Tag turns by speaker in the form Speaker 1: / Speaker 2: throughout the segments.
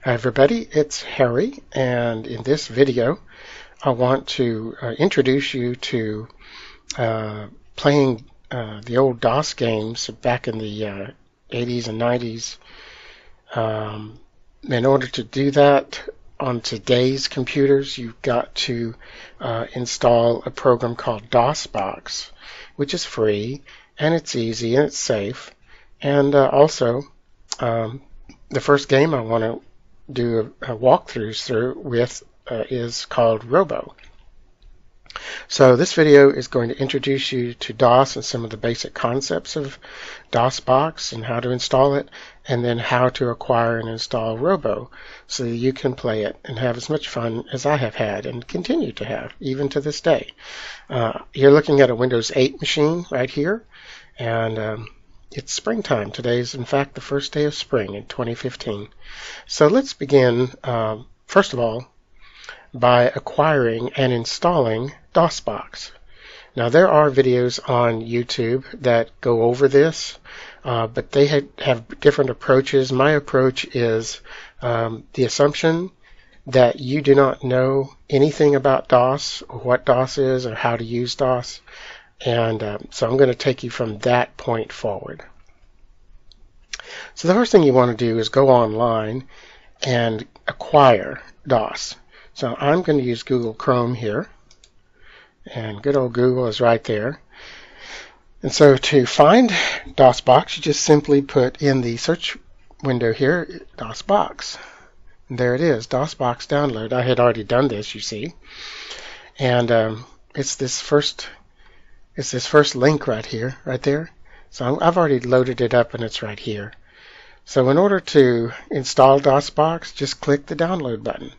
Speaker 1: Hi everybody, it's Harry, and in this video I want to introduce you to playing the old DOS games back in the 80s and 90s. In order to do that on today's computers, you've got to install a program called DOSBox, which is free, and it's easy, and it's safe. And also, the first game I want to do a walkthrough with is called Robbo. So this video is going to introduce you to DOS and some of the basic concepts of DOSBox and how to install it, and then how to acquire and install Robbo so that you can play it and have as much fun as I have had and continue to have even to this day. You're looking at a Windows 8 machine right here, and it's springtime. Today is, in fact, the first day of spring in 2015. So let's begin, first of all, by acquiring and installing DOSBox. Now, there are videos on YouTube that go over this, but they have different approaches. My approach is the assumption that you do not know anything about DOS, or what DOS is, or how to use DOS. And so I'm going to take you from that point forward. So the first thing you want to do is go online and acquire DOS. So I'm going to use Google Chrome here, and good old Google is right there. And so to find DOSBox, you just simply put in the search window here, DOSBox. And there it is, DOSBox download. I had already done this, you see. And it's this first link right here, right there. So I've already loaded it up, and it's right here. So in order to install DOSBox, just click the download button.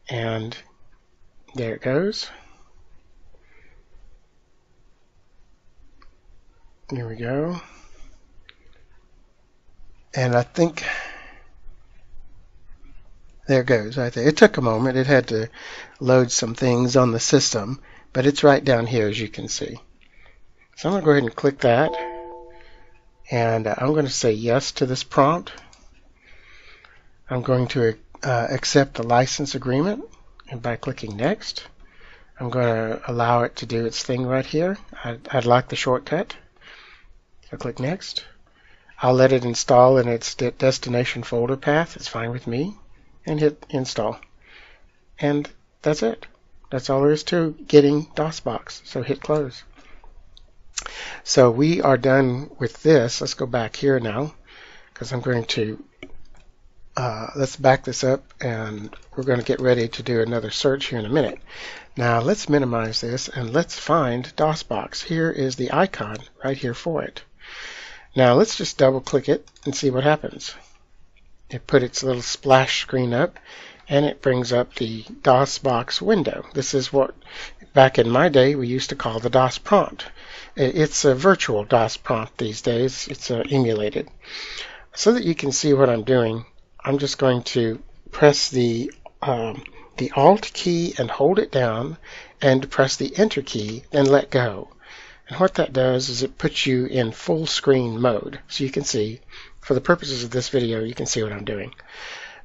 Speaker 1: And there it goes. Here we go. And I think there it goes right there. It took a moment. It had to load some things on the system, but it's right down here, as you can see. So I'm going to go ahead and click that, and I'm going to say yes to this prompt. I'm going to accept the license agreement, and by clicking next, I'm going to allow it to do its thing right here. I'd like the shortcut. So click next. I'll let it install in its destination folder path. It's fine with me. And hit install. And that's it. That's all there is to getting DOSBox. So hit close. So we are done with this. Let's go back here now, because I'm going to let's back this up, and we're going to get ready to do another search here in a minute. Now let's minimize this, and let's find DOSBox. Here is the icon right here for it. Now let's just double click it and see what happens. It put its little splash screen up, and it brings up the DOSBox window. This is what back in my day we used to call the DOS prompt. It's a virtual DOS prompt these days. It's emulated. So that you can see what I'm doing, I'm just going to press the Alt key and hold it down, and press the Enter key, then let go. And what that does is it puts you in full screen mode. So you can see, for the purposes of this video, you can see what I'm doing.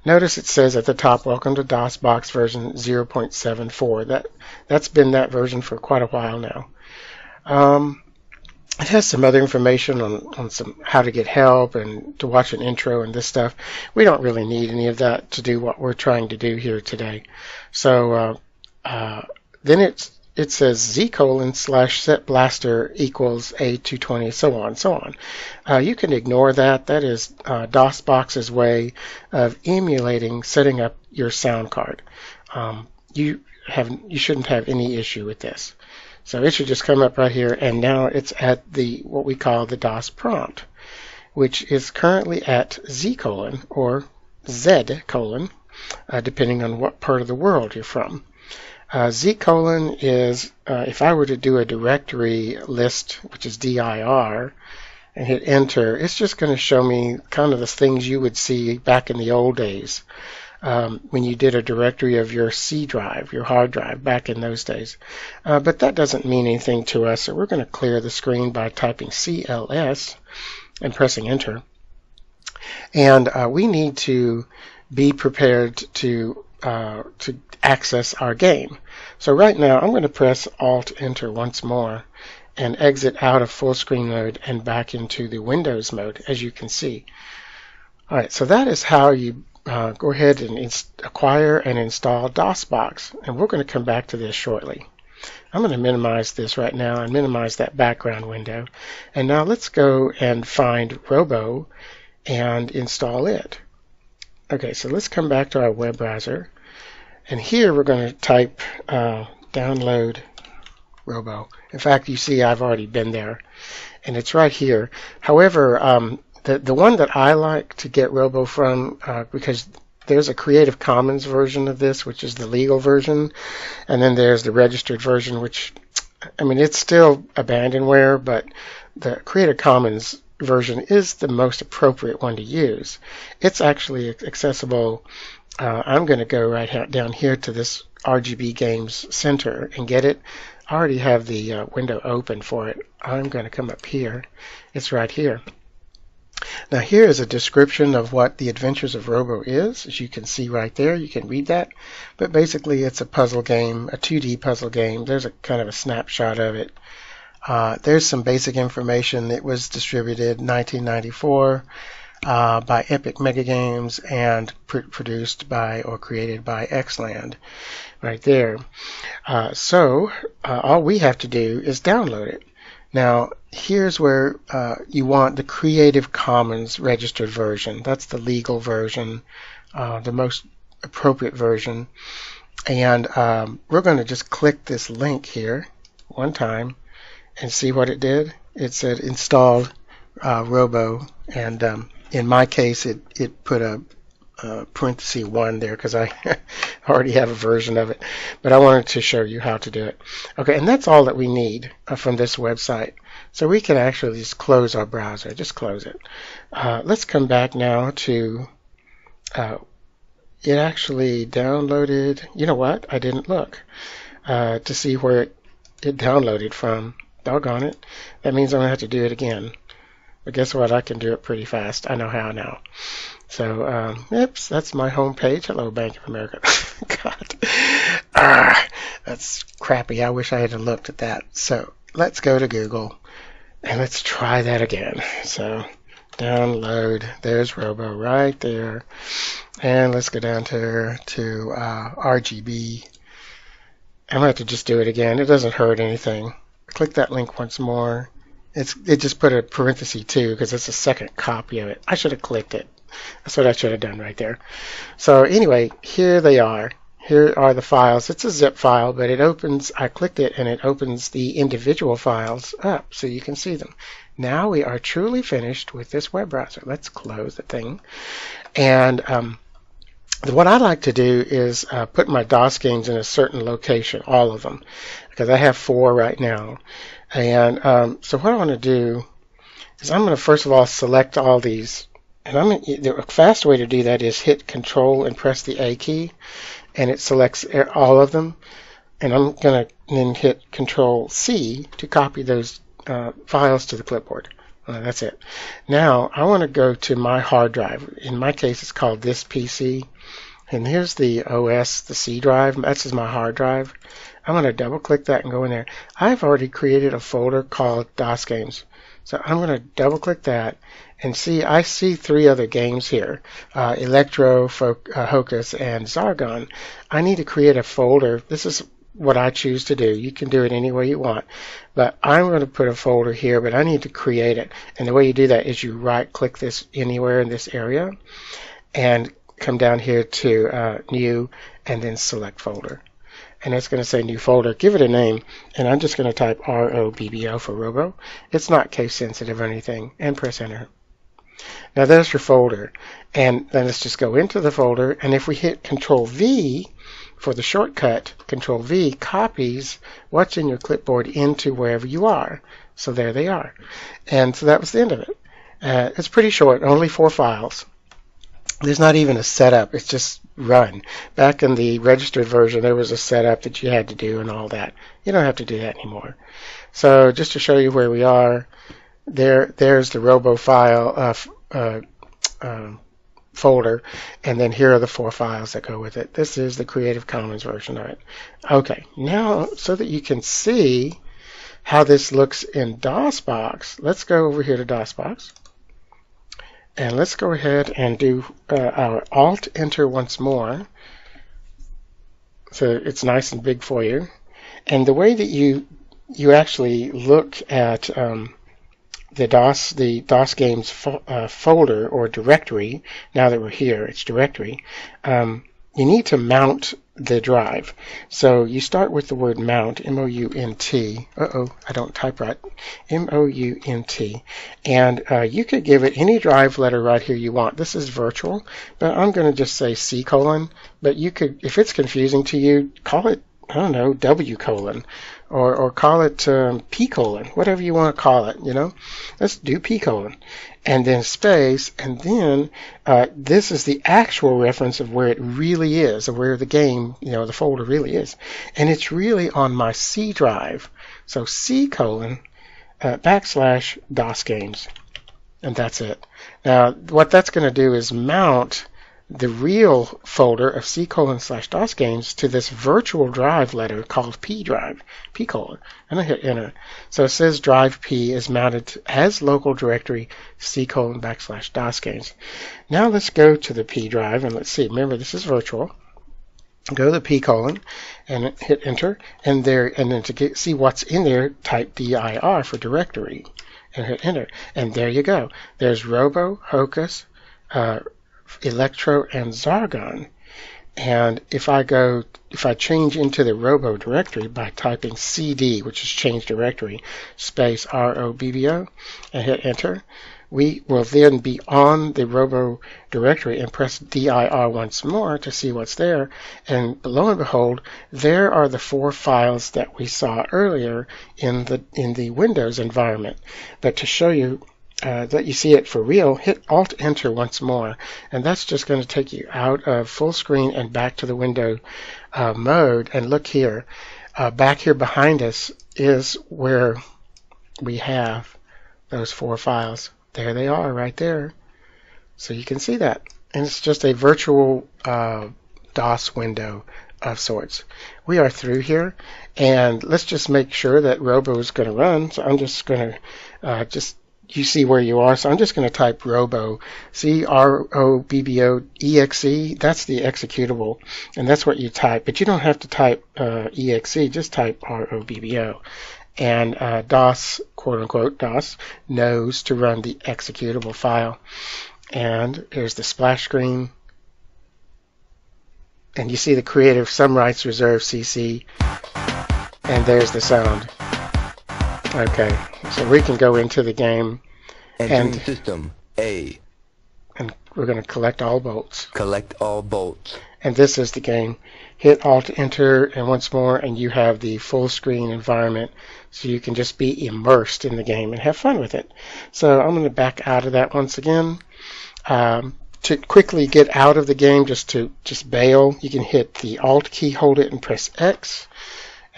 Speaker 1: Notice it says at the top, welcome to DOSBox version 0.74. That's been that version for quite a while now. It has some other information on some how to get help and to watch an intro and this stuff. We don't really need any of that to do what we're trying to do here today. So then it says z:/set blaster equals A220, so on, so on. You can ignore that. That is DOSBox's way of emulating setting up your sound card. You shouldn't have any issue with this. So it should just come up right here, and now it's at what we call the DOS prompt, which is currently at Z:, or Z:, depending on what part of the world you're from. Z: is, if I were to do a directory list, which is dir, and hit enter, it's just going to show me kind of the things you would see back in the old days. When you did a directory of your C drive, your hard drive, back in those days. But that doesn't mean anything to us, so we're going to clear the screen by typing CLS and pressing enter. And we need to be prepared to access our game. So right now I'm going to press Alt-Enter once more and exit out of full screen mode and back into the Windows mode, as you can see. All right, so that is how you go ahead and acquire and install DOSBox, and we're going to come back to this shortly. I'm going to minimize this right now and minimize that background window. And now let's go and find Robbo and install it. Okay, so let's come back to our web browser, and here we're going to type download Robbo. In fact, you see I've already been there, and it's right here. However, the one that I like to get Robbo from, because there's a Creative Commons version of this, which is the legal version, and then there's the registered version, which, I mean, it's still abandonware, but the Creative Commons version is the most appropriate one to use. It's actually accessible. I'm going to go right down here to this RGB Games Center and get it. I already have the window open for it. I'm going to come up here. It's right here. Now here is a description of what the Adventures of Robbo is. As you can see right there, you can read that. But basically it's a puzzle game, a 2D puzzle game. There's a kind of a snapshot of it. There's some basic information. It was distributed in 1994 by Epic Mega Games and produced by or created by XLand. Right there. So all we have to do is download it. Now, here's where you want the Creative Commons registered version. That's the legal version, the most appropriate version. And we're going to just click this link here one time and see what it did. It said installed Robbo, and in my case it put a parenthesis 1 there because I already have a version of it, but I wanted to show you how to do it. Okay, and that's all that we need from this website. So we can actually just close our browser. Just close it. Let's come back now to it actually downloaded. You know what? I didn't look to see where it downloaded from. Doggone it. That means I'm going to have to do it again. But guess what? I can do it pretty fast. I know how now. So, oops, that's my home page. Hello, Bank of America. God. That's crappy. I wish I had looked at that. So, let's go to Google, and let's try that again. So, download. There's Robbo right there. And let's go down to RGB. I'm going to have to just do it again. It doesn't hurt anything. Click that link once more. It just put a parenthesis 2 because it's a second copy of it. I should have clicked it. That's what I should have done right there. So anyway, here they are. Here are the files. It's a zip file, but it opens, I clicked it and it opens the individual files up so you can see them. Now we are truly finished with this web browser. Let's close the thing. And what I like to do is put my DOS games in a certain location, all of them, because I have 4 right now. And so what I want to do is I'm going to first of all select all these. And the fast way to do that is hit Control and press the A key, and it selects all of them. And I'm going to then hit Control C to copy those files to the clipboard. That's it. Now I want to go to my hard drive. In my case, it's called this PC. And here's the OS, the C drive. That's my hard drive. I'm going to double click that and go in there. I've already created a folder called DOS Games. So I'm going to double click that and see, I see 3 other games here, Electro, Hocus, and Zargon. I need to create a folder. This is what I choose to do. You can do it any way you want. But I'm going to put a folder here, but I need to create it. And the way you do that is you right click this anywhere in this area and come down here to New and then select Folder. And it's going to say New Folder. Give it a name, and I'm just going to type ROBBO for Robbo. It's not case sensitive or anything, and press Enter. Now there's your folder, and then let's just go into the folder, and if we hit Control V for the shortcut, Control V copies what's in your clipboard into wherever you are. So there they are. And so that was the end of it. It's pretty short, only 4 files. There's not even a setup, it's just run. Back in the registered version, there was a setup that you had to do and all that. You don't have to do that anymore. So just to show you where we are, there's the Robbo file folder, and then here are the 4 files that go with it. This is the Creative Commons version of it. Okay, now so that you can see how this looks in DOSBox, let's go over here to DOSBox, and let's go ahead and do our Alt-Enter once more, so it's nice and big for you. And the way that you actually look at the DOS games folder or directory, now that we're here, it's directory, you need to mount the drive. So you start with the word mount, M-O-U-N-T. Uh-oh, I don't type right. M-O-U-N-T. And you could give it any drive letter right here you want. This is virtual, but I'm going to just say C colon. But you could, if it's confusing to you, call it, I don't know, W colon. Or call it P colon, whatever you want to call it, you know. Let's do P colon. And then space, and then this is the actual reference of where it really is, of where the game, you know, the folder really is. And it's really on my C drive. So C colon backslash DOS games. And that's it. Now, what that's going to do is mount the real folder of C colon / DOS games to this virtual drive letter called P drive, P colon, and I hit enter. So it says drive P is mounted as local directory C colon / DOS games. Now let's go to the P drive and let's see. Remember, this is virtual. Go to the P colon and hit enter, and then to see what's in there, type dir for directory and hit enter. And there you go. There's Robbo, Hocus, Electro, and Zargon. And if I change into the Robbo directory by typing CD, which is change directory, space ROBBO, and hit enter, we will then be on the Robbo directory and press dir once more to see what's there. And lo and behold, there are the 4 files that we saw earlier in the Windows environment. But to show you that you see it for real, hit Alt-Enter once more, and that's just going to take you out of full screen and back to the window mode. And look here, back here behind us is where we have those 4 files. There they are right there. So you can see that. And it's just a virtual DOS window of sorts. We are through here, and let's just make sure that Robbo is going to run. So I'm just going to you see where you are, so I'm just going to type Robbo, C-R-O-B-B-O-E-X-E. That's the executable, and that's what you type. But you don't have to type EXE, just type R-O-B-B-O. And DOS, quote-unquote, DOS, knows to run the executable file. And here's the splash screen. And you see the creative, some rights reserved, CC. And there's the sound. Okay, so we can go into the game and
Speaker 2: system A,
Speaker 1: and we're going to collect all bolts.
Speaker 2: Collect all bolts.
Speaker 1: And this is the game. Hit Alt-Enter and once more, and you have the full screen environment, so you can just be immersed in the game and have fun with it. So I'm going to back out of that once again. To quickly get out of the game, just bail, you can hit the Alt key, hold it, and press X.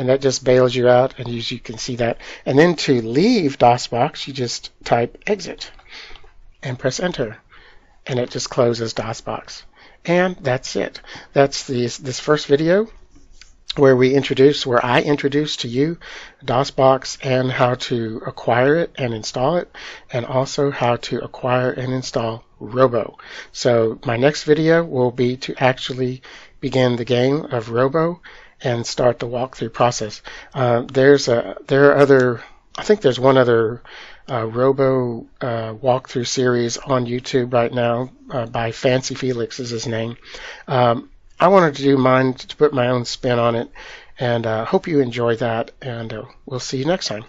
Speaker 1: And that just bails you out, and you can see that. And then to leave DOSBox, you just type exit and press enter, and it just closes DOSBox. And that's it. That's this first video where I introduce to you DOSBox and how to acquire it and install it, and also how to acquire and install Robbo. So my next video will be to actually begin the game of Robbo and start the walkthrough process. I think there's one other Robbo walkthrough series on YouTube right now by Fancy Felix is his name. I wanted to do mine to put my own spin on it, and hope you enjoy that, and we'll see you next time.